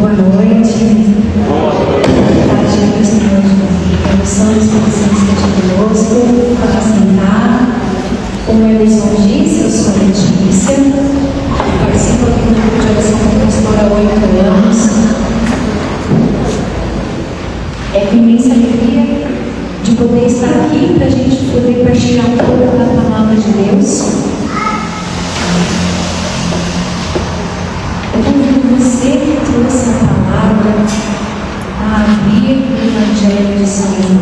Boa noite. Paz de Deus, Senhor. Emoções que você esteja conosco, para sentar. Como a Elisão disse, eu sou a Letícia. Participo aqui do grupo de oração com pastor há 8 anos. É com imensa alegria de poder estar aqui para a gente poder partilhar um pouco da palavra de Deus. Eu convido você que trouxe a palavra a abrir o Evangelho de São João,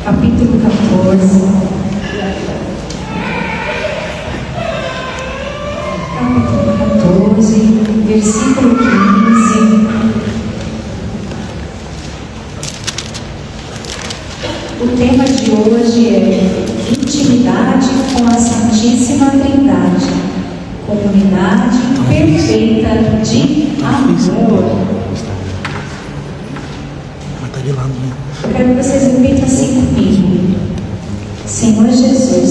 capítulo 14. Capítulo 14, versículo 15. O tema de hoje é intimidade com a Santíssima Trindade. Comunidade perfeita de amor. Eu quero que vocês repitam assim comigo. Senhor Jesus,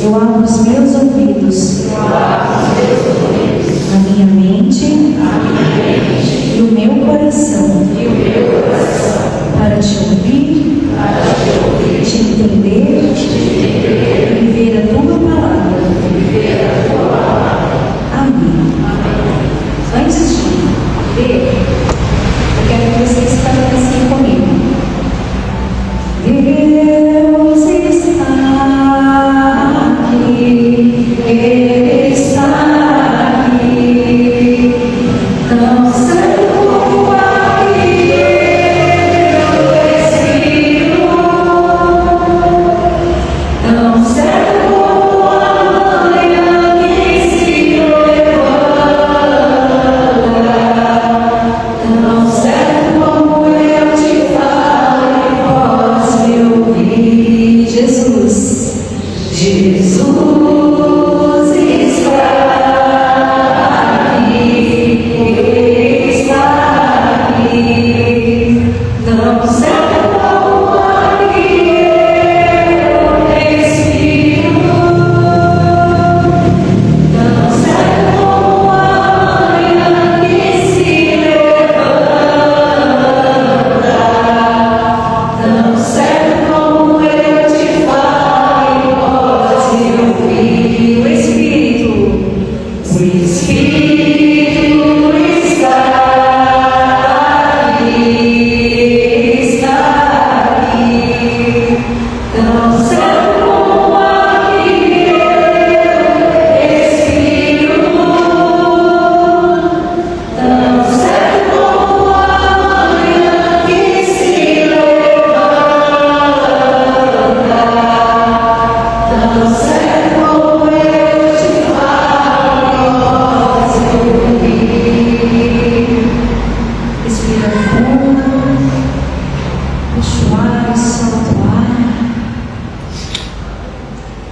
eu abro os meus ouvidos, a minha mente e o meu coração para te ouvir, te entender e viver a tua palavra. Amém. Antes de ler, eu quero que vocês falem assim comigo. Deus está aqui, Ele está aqui, não sei como aqui eu respiro, não sei.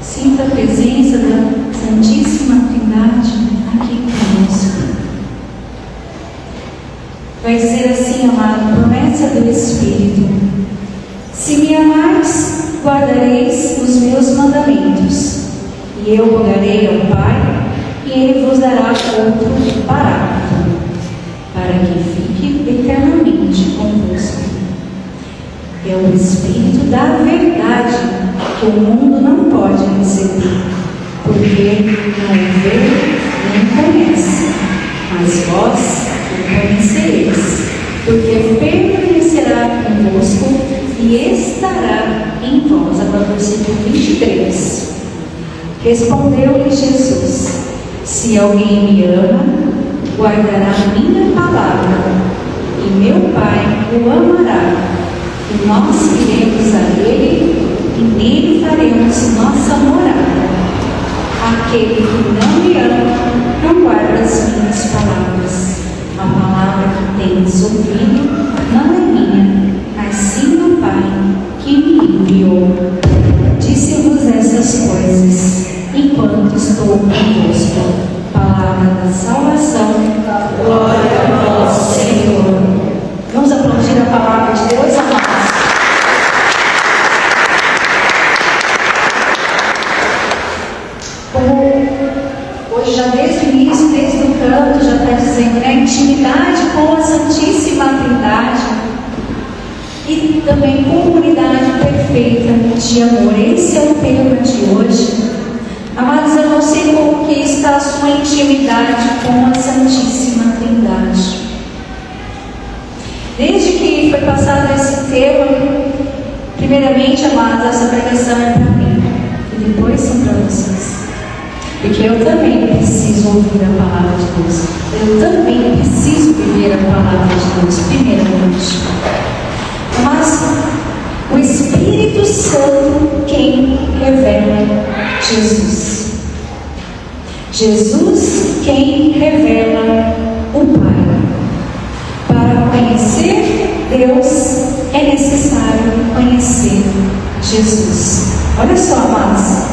Sinta a presença da Santíssima Trindade aqui conosco. Vai dizer assim, amado, promessa do Espírito: se me amais, guardareis os meus mandamentos, e eu rogarei ao Pai, e Ele vos dará outro Paráclito, para que fique eternamente convosco. É o Espírito da verdade, que o mundo não pode receber, porque não o vê nem conhece, mas vós o conhecereis, porque permanecerá convosco e estará em vós. Agora, versículo 23. Respondeu-lhe Jesus: se alguém me ama, guardará a minha palavra, e meu Pai o amará, e nós iremos a ele, e nele faremos nossa morada. Aquele que não me ama, não guarda as minhas palavras. A palavra que tendes ouvido não é minha, mas sim do Pai que me enviou. Disse-vos essas coisas enquanto estou convosco. Palavra da salvação. Glória a vós, Senhor. Vamos aplaudir a palavra de Deus, amados. Como hoje, já desde o início, desde o canto, já está dizendo, né? Intimidade com a Santíssima Trindade e também comunidade perfeita de amor. Esse é o tema de hoje. Amados, eu não sei como que está a sua intimidade com a Santíssima Trindade. Desde que foi passado esse tema, primeiramente, amados, essa pregação é para mim e depois são para vocês. Porque eu também preciso ouvir a palavra de Deus. Eu também preciso viver a palavra de Deus, primeiramente. Mas o Espírito Santo quem revela Jesus. Jesus quem revela o Pai. Para conhecer Deus é necessário conhecer Jesus. Olha só, amados.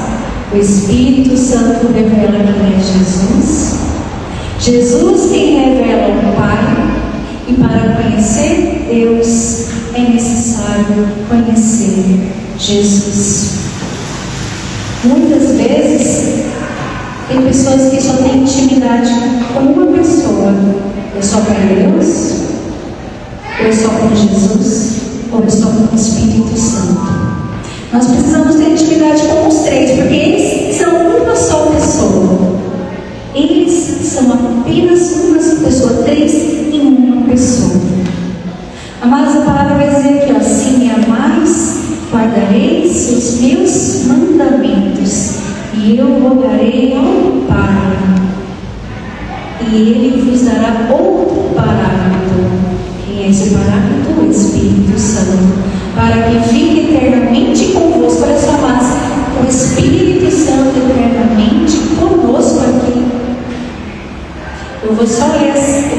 O Espírito Santo revela quem é Jesus. Jesus quem revela o Pai. E para conhecer Deus é necessário conhecer Jesus. Muitas vezes tem pessoas que só têm intimidade com uma pessoa. É só com Deus? Ou é só com Jesus? Ou é só com o Espírito Santo? Nós precisamos ter intimidade com os três, porque eles são uma só pessoa. Eles são apenas uma pessoa, três em uma pessoa. Amados, a palavra vai dizer aqui, ó, se me amais, guardareis os meus mandamentos, e eu rogarei ao Pai, e Ele vos dará outro Paráclito. Quem é esse Paráclito? O Espírito Santo, para que fique eternamente convosco. Olha só, amados, o Espírito Santo eternamente conosco aqui. Eu vou só ler,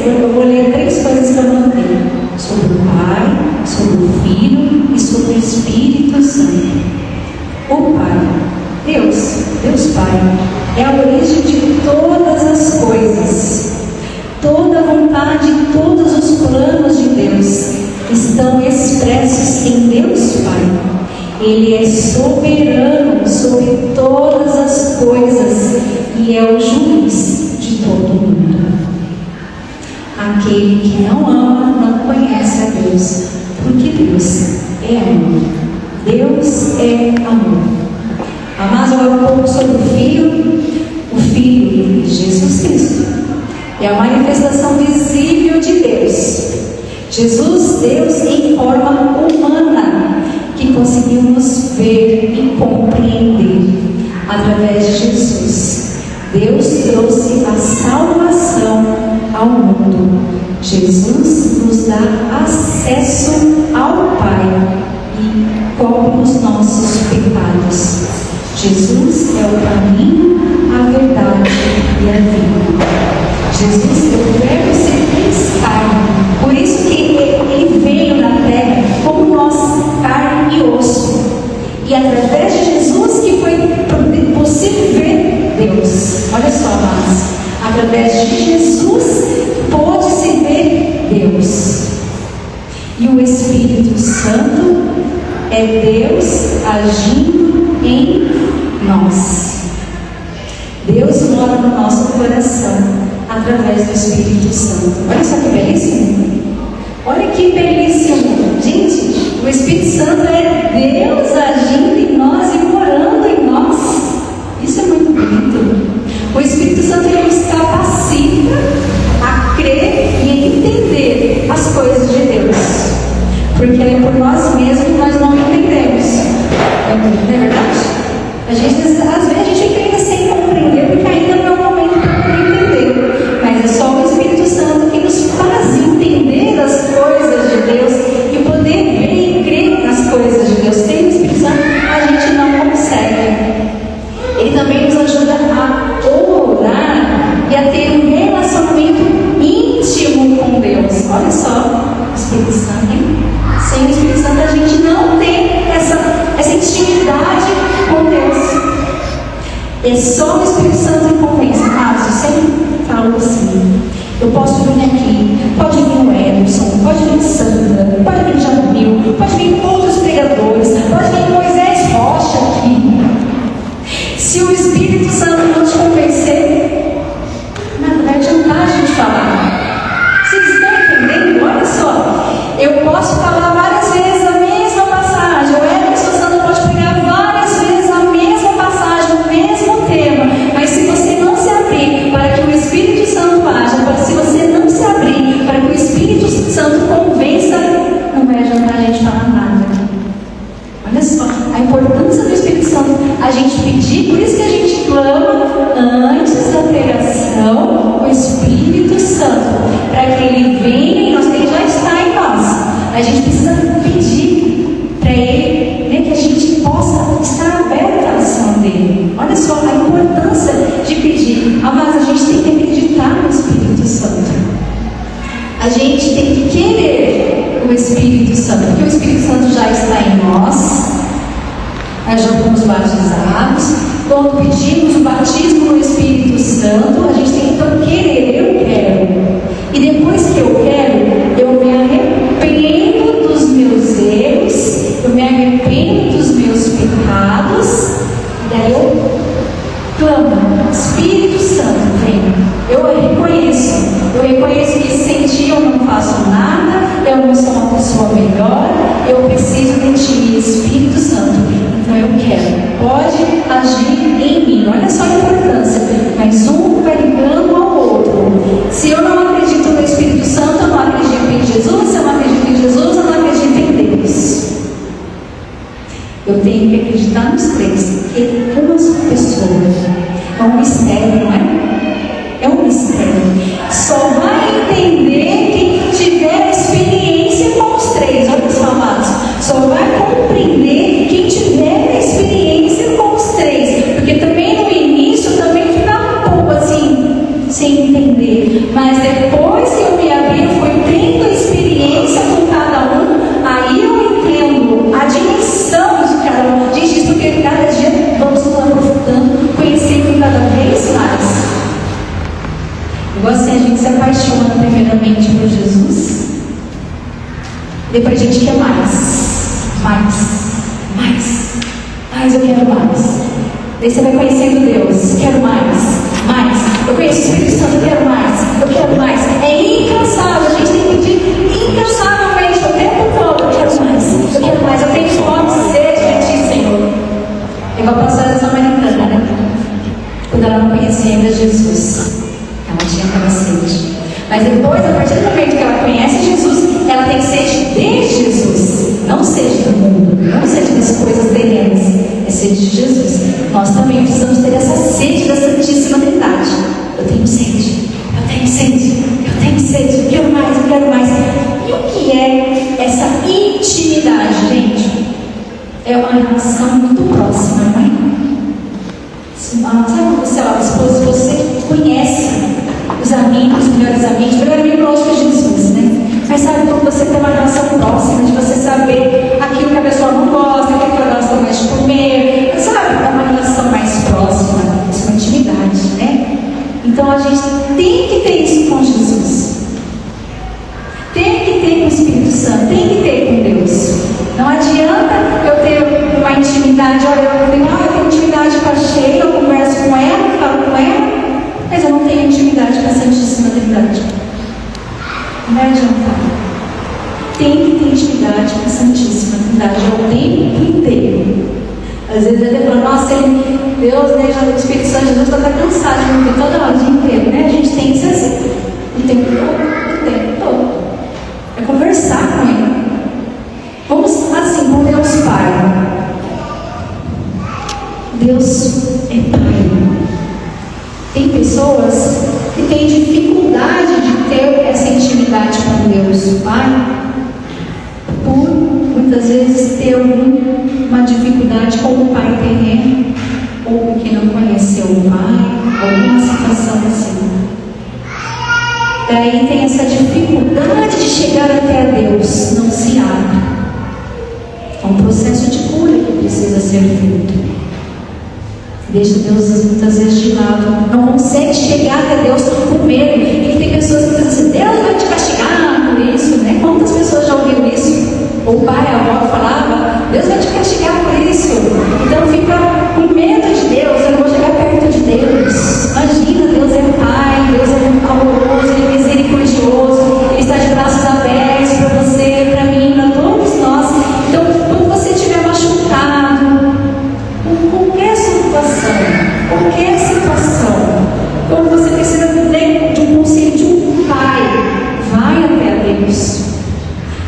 eu vou ler três coisas que eu notei: sobre o Pai, sobre o Filho e sobre o Espírito Santo. O Pai, Deus Pai, é a origem de todas as coisas. Toda a vontade, todos os planos de Deus estão expressos em Deus Pai. Ele é soberano sobre todas as coisas e é o juiz de todo mundo. Aquele que não ama não conhece a Deus, porque Deus é amor. Deus é amor. Amados, agora um pouco sobre o Filho, Jesus Cristo. É a manifestação visível de Deus. Jesus, Deus em forma humana, que conseguimos ver e compreender através de Jesus. Deus trouxe a salvação ao mundo. Jesus nos dá acesso ao Pai e cobre os nossos pecados. Jesus é o caminho, a verdade e a vida. Jesus é o Verbo se fez carne. Por isso que ele veio na terra como nós, carne e osso. E através de Jesus que foi possível ver Deus. Olha só, amados. Através de Jesus pôde-se ver Deus. E o Espírito Santo é Deus agindo em nós. Deus mora no nosso coração através do Espírito Santo. Olha só que belíssimo. Olha que belíssimo. Gente, o Espírito Santo é Deus agindo em nós e morando em nós. Isso é muito bonito. O Espírito Santo ele nos capacita a crer e a entender as coisas de Deus. Porque é por nós mesmos que nós não entendemos. Não é verdade? Às vezes a gente entende sem compreender, porque ainda não é o momento para entender. Mas é só o Espírito Santo que nos faz entender as coisas de Deus e poder ver e crer nas coisas de Deus. Sem o Espírito Santo a gente não consegue. Ele também nos ajuda a orar e a ter um relacionamento íntimo com Deus. Olha só, o Espírito Santo, hein? Sem o Espírito Santo a gente não tem essa intimidade com Deus. É só o Espírito Santo que convence. Mas eu sempre falo assim: eu posso vir aqui, pode vir o Edson, pode vir Sandra, pode vir Jamil, pode vir outros pregadores, pode vir Moisés Rocha aqui. Se o Espírito Santo não te convencer, a importância do Espírito Santo, a gente pedir, por isso que a gente clama antes da pregação o Espírito Santo, para que ele venha em nós, que ele já está em nós. A gente precisa pedir para ele, né, que a gente possa estar aberto à ação dele. Olha só a importância de pedir. Mas a gente tem que acreditar no Espírito Santo. A gente tem que querer o Espírito Santo, porque o Espírito Santo já está em nós. Nós já fomos batizados. Quando pedimos o batismo no Espírito Santo, a gente tem que então querer. Eu quero. E depois que eu quero, eu me arrependo dos meus erros, eu me arrependo dos meus pecados, e aí eu clamo: Espírito Santo, vem. Eu reconheço que sem ti eu não faço nada, eu não sou uma pessoa melhor, eu preciso de ti, Espírito Santo. Então eu quero, pode agir em mim. Olha só a importância, mas um vai ligando ao outro. Se eu não acredito no Espírito Santo, eu não acredito em Jesus. Se eu não acredito em Jesus, eu não acredito em Deus. Eu tenho que acreditar nos três, porque uma só pessoa. É um mistério, não é? É um mistério. Só vai entender quem tiver experiência com os três. Olha só, amados. Só vai compreender quem tiver experiência com os três. Porque também no início também ficava um pouco assim, sem entender. Mas depois que eu me abri, eu fui tendo experiência com cada um. Aí eu entendo a dimensão de cada um. Diz isso porque cada dia vamos nos aprofundando, conhecendo cada vez mais. Igual assim, a gente se apaixona primeiramente por Jesus, depois a gente quer mais, eu quero mais. Daí você vai conhecendo Deus, quero mais. Eu conheço o Espírito Santo, eu quero mais. É incansável, a gente tem que pedir incansavelmente o tempo todo: eu quero mais, eu tenho fome e sede de ti, Senhor. Igual a pastora samaritana, né? Quando ela não conhecia ainda Jesus, ela tinha aquela sede. Mas depois, a partir do momento que ela conhece Jesus, ela tem sede de Jesus. Não sede do mundo, não sede das coisas terrenas, é sede de Jesus. Nós também precisamos ter essa sede da Santíssima Trindade. Eu tenho sede, eu quero mais. E o que é essa intimidade, gente? É uma relação muito próxima, não é? Sabe quando você olha, se você conhece os amigos, os melhores amigos, o melhor amigo lógico é Jesus, né? Mas sabe quando você tem uma relação próxima, de você saber aquilo que a pessoa não gosta, aquilo que ela gosta mais de comer, sabe? É uma relação mais próxima, isso é uma intimidade, né? Então a gente tem que ter isso com Jesus, tem que ter com o Espírito Santo, tem que ter com Deus. Não adianta eu ter uma intimidade, olha, eu tenho intimidade com a Sheila, eu converso com ela, falo com ela, mas eu não tenho intimidade com a Santíssima Trindade. Não vai adiantar. Tem que ter intimidade com a Santíssima Trindade o tempo inteiro. Às vezes ele fala: nossa, Deus, né, já o Espírito Santo de Deus está cansado de me ver toda hora, o dia inteiro, né? A gente tem que ser assim, o tempo todo. É conversar com ele. Vamos assim com Deus Pai. Deus é Pai. Tem pessoas que têm dificuldade de ter essa intimidade com Deus Pai, por muitas vezes ter uma dificuldade com o pai terreno, ou porque não conheceu o pai, alguma situação assim. Daí tem essa dificuldade de chegar até a Deus, não se abre. É um processo de cura que precisa ser feito. Deixa Deus muitas vezes de lado, não consegue chegar até Deus com medo. E tem pessoas que dizem assim: Deus vai te castigar por isso, né? Quantas pessoas já ouviram isso? O pai, a avó falava: Deus vai te castigar por isso. Então fica com medo de Deus, eu não vou chegar perto de Deus. Imagina, Deus é Pai, Deus é amoroso, Ele é misericordioso, Ele está de braços abertos para você, para mim, para todos nós. Então, quando você estiver machucado, qualquer situação, quando você precisa de um conselho de um pai, vai até a Deus,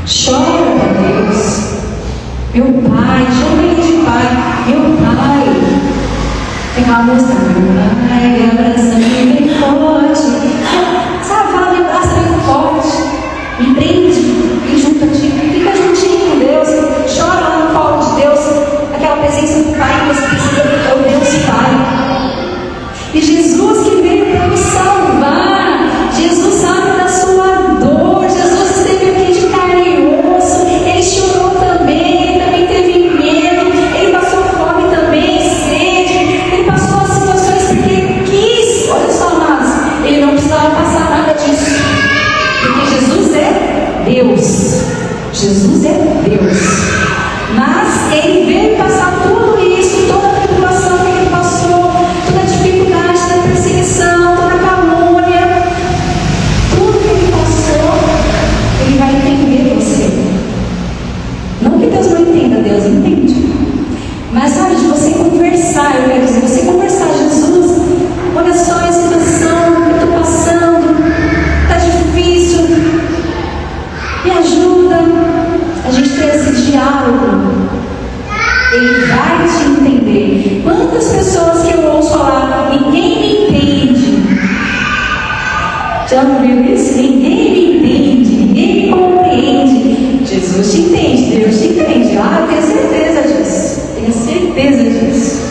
chora para Deus. Meu pai, chama Ele de Pai. Vamos dar, Pai, abraça-me bem forte. Sabe, fala, me abraça bem forte. Me prende, vem junto a ti. Fica juntinho com Deus. Chora lá no colo de Deus. Aquela presença do Pai que você precisa é o Deus Pai. E Jesus que veio para nos salvar. Jesus sabe da sua dor. Jesus esteve aqui de carne e osso. Ele chorou também. Ele também teve medo. Ele passou fome também, sede. Ele passou as situações porque ele quis. Olha só, amados. Ele não precisava passar nada disso. Porque Jesus é Deus. Jesus é Deus. Mas ele veio passar tudo isso, toda a tribulação que ele passou, toda a dificuldade, toda a perseguição, toda a calúnia, tudo que ele passou, ele vai entender você. Não que Deus não entenda, Deus entende. Mas sabe, de você conversar, eu quero dizer, você conversar, Jesus, olha só a situação que eu estou passando, está difícil, me ajuda. A gente ter esse diálogo, ele vai te entender. Quantas pessoas que eu ouço falar, ninguém me entende. Já ouviu isso? Ninguém me entende, ninguém me compreende. Jesus te entende, Deus te entende. Ah, eu tenho certeza disso. Tenho certeza disso.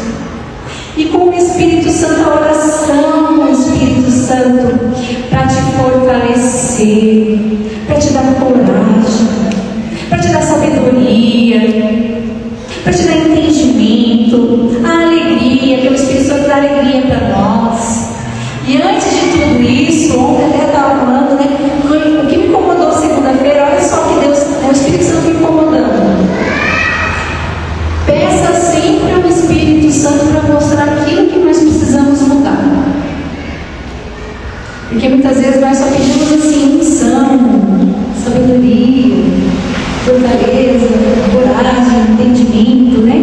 E com o Espírito Santo, a oração com o Espírito Santo, para te fortalecer, para te dar coragem, para te dar sabedoria, para te dar entendimento, a alegria, que o Espírito Santo dá alegria para nós. E antes de tudo isso, ontem até estava falando, né? O que me incomodou segunda-feira, olha só que Deus, o Espírito Santo me incomodando. Peça sempre ao Espírito Santo para mostrar aquilo que nós precisamos mudar. Porque muitas vezes nós só pedimos assim, unção, sabedoria, fortaleza, coragem, entendimento, né?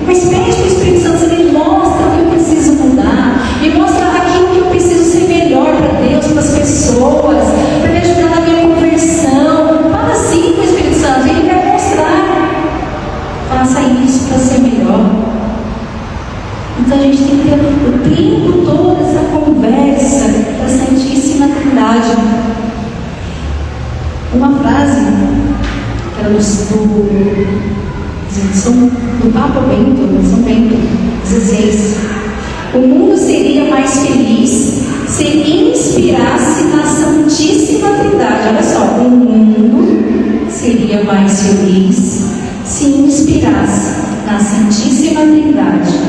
Mas pede para o Espírito Santo, ele mostra o que eu preciso mudar, me mostra aquilo que eu preciso ser melhor para Deus, para as pessoas, para me ajudar na minha conversão. Fala assim com o Espírito Santo, ele vai mostrar. Faça isso para ser melhor. Então a gente tem que ter o tempo todo essa conversa da Santíssima Trindade. Uma frase do Papa Bento, São Bento XVI. O mundo seria mais feliz se inspirasse na Santíssima Trindade. Olha só, o mundo seria mais feliz se inspirasse na Santíssima Trindade,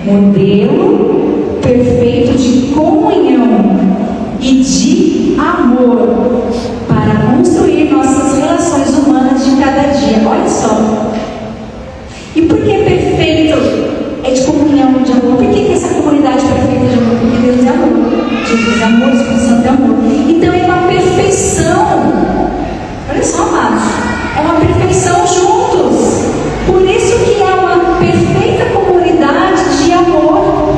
modelo perfeito de comunhão e de amor para construir nossas relações humanas de cada dia. Olha só. E por que perfeito é de comunhão, de amor? Por que essa comunidade perfeita de amor? Porque Deus é amor. Jesus é amor, o Espírito Santo é amor. Então é uma perfeição. Olha só, amados. É uma perfeição juntos. Por isso que é uma perfeita comunidade de amor.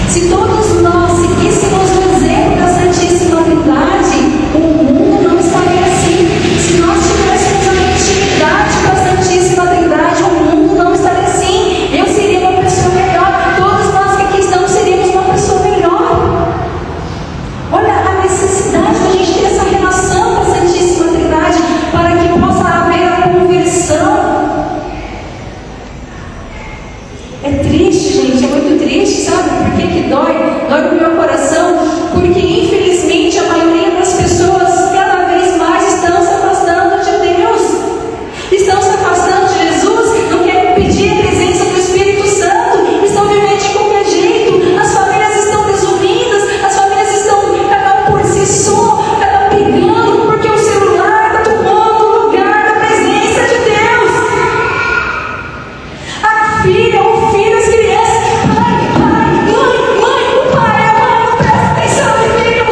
Se todos nós seguíssemos o exemplo da Santíssima Trindade, o mundo não estaria assim. Se nós tivéssemos a intimidade com a Santíssima Trindade, o mundo não estaria assim. Eu seria uma pessoa melhor. Todos nós que aqui estamos seríamos uma pessoa melhor. Olha a necessidade da gente ter essa relação com a Santíssima Trindade para que possa haver a conversão. É triste, gente, é muito triste, sabe? Por que dói? Dói no meu coração, porque infelizmente a maioria das pessoas cada vez mais estão se afastando de Deus, estão se afastando de Jesus, não querem pedir a presença do Espírito Santo, estão vivendo de qualquer jeito, as famílias estão desunidas, as famílias estão cada um por si só, cada um brigando, porque o celular está tomando o lugar da presença de Deus. A filha, o filho, as crianças, pai, mãe, o pai, a mãe, não presta atenção no filho,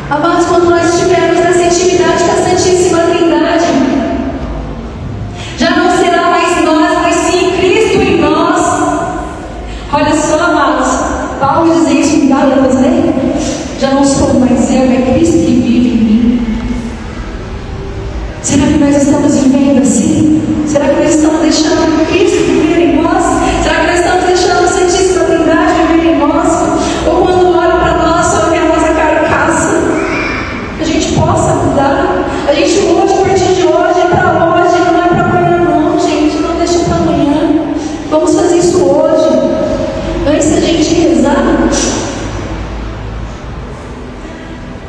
Amados, quando nós estivermos nessa intimidade com a Santíssima Trindade, já não será mais nós, mas sim Cristo em nós. Olha só, amados, Paulo dizia isso em Gálatas, né? Já não sou mais eu, é Cristo que vive em mim. Será que nós estamos vivendo assim? Será que nós estamos deixando Cristo viver em nós? Será que nós estamos deixando a Santíssima Trindade viver em nós? Ou quando olham para nós, só vê a nossa carcaça? A gente possa mudar. A gente hoje, a partir de hoje, é para hoje, não é para amanhã não, gente. Não deixa para amanhã. Vamos fazer isso hoje. Antes da gente rezar,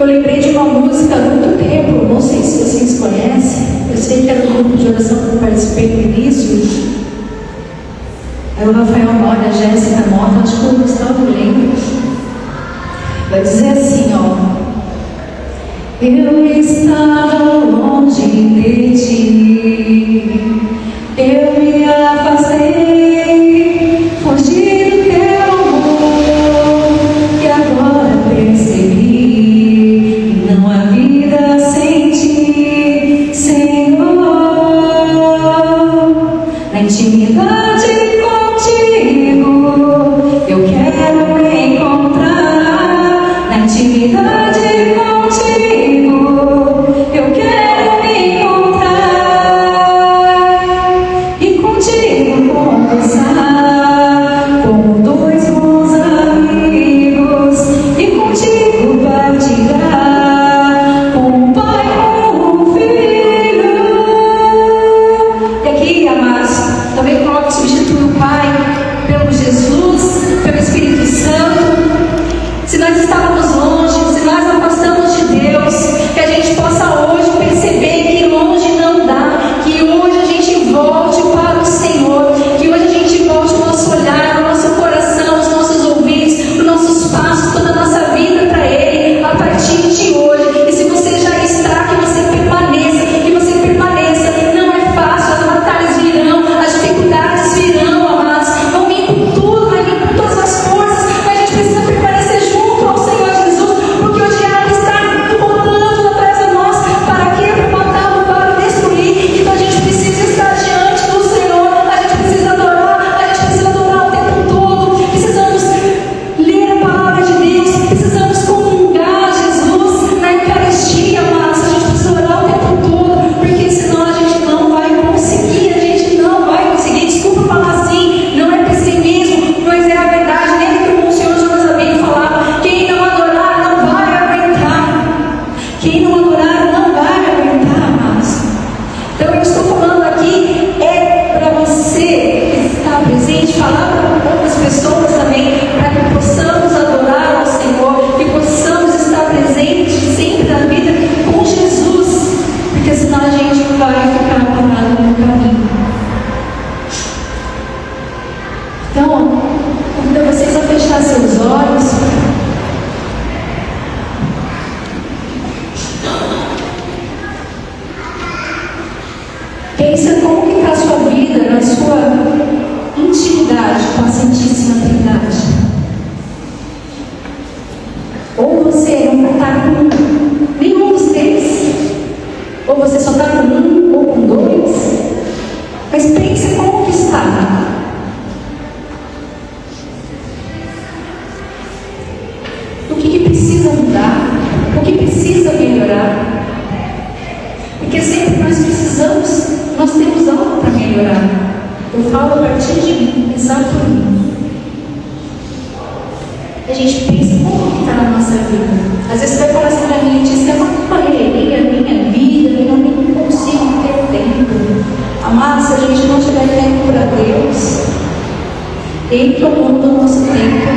eu lembrei de uma música há muito tempo, não sei se vocês conhecem. Eu sei que era um grupo de oração que eu participei no início. Aí o Rafael Mora, a Jéssica Mota, acho que o Gustavo lembra. Vai dizer assim, ó. Eu estava longe de ti, eu me afastei, fugi do teu amor, e agora percebi, não há vida sem ti, Senhor. Na intimidade contigo, eu quero me encontrar, na intimidade contigo, eu quero me encontrar e contigo conversar como dois bons amigos e contigo partilhar como um pai com um filho. E aqui, amados, também coloco, substitui o Pai pelo Jesus, pelo Espírito Santo. Se nós estávamos longe, se nós afastamos de Deus, que a gente possa hoje perceber que longe não dá, que hoje a gente volte para o Senhor, que hoje a gente volte o nosso olhar, o nosso coração, os nossos ouvidos, os nossos passos, toda a nossa vida para Ele, a partir de hoje. E se você já está, que você permaneça, que você permaneça. Não é fácil, as batalhas virão, as dificuldades virão, amados, vão vir com tudo, vai vir com todas as forças, mas a gente precisa permanecer junto ao Senhor Jesus, porque o diabo está voltando atrás de nós. Para quê? Para matar, para destruir. Então a gente precisa estar diante do Senhor, a gente precisa adorar o tempo todo, precisamos ler a palavra de Deus, precisamos comungar Jesus na Eucaristia, amados. A gente precisa orar o tempo todo, porque senão a gente não vai conseguir, desculpa falar assim, não é pessimismo, mas é a verdade. Lembra que o Senhor Jesus também falava: quem não adorar não vai aguentar, quem não adorar não vai aguentar, amados. Então eu estou falando aqui é para você que está presente, falar para outras pessoas também, para que possamos adorar ao Senhor, que possamos estar presentes sempre na vida com Jesus, porque senão a gente vai ficar parado no caminho. Então, convido vocês a fechar seus olhos. Pensa como que está a sua vida, na sua intimidade com a Santíssima Trindade. Ou você não está com nenhum dos três, ou você só está com um ou com dois. Mas pensa como que está. O que precisa mudar, o que precisa melhorar, porque sempre nós temos algo para melhorar. Eu falo a partir de mim, pensar por mim. A gente pensa como que está na nossa vida. Às vezes você vai falar assim para mim, Letícia, é uma correria, minha vida, eu nem consigo ter tempo. Amados, se a gente não tiver tempo para Deus, Ele que é o dono do nosso tempo.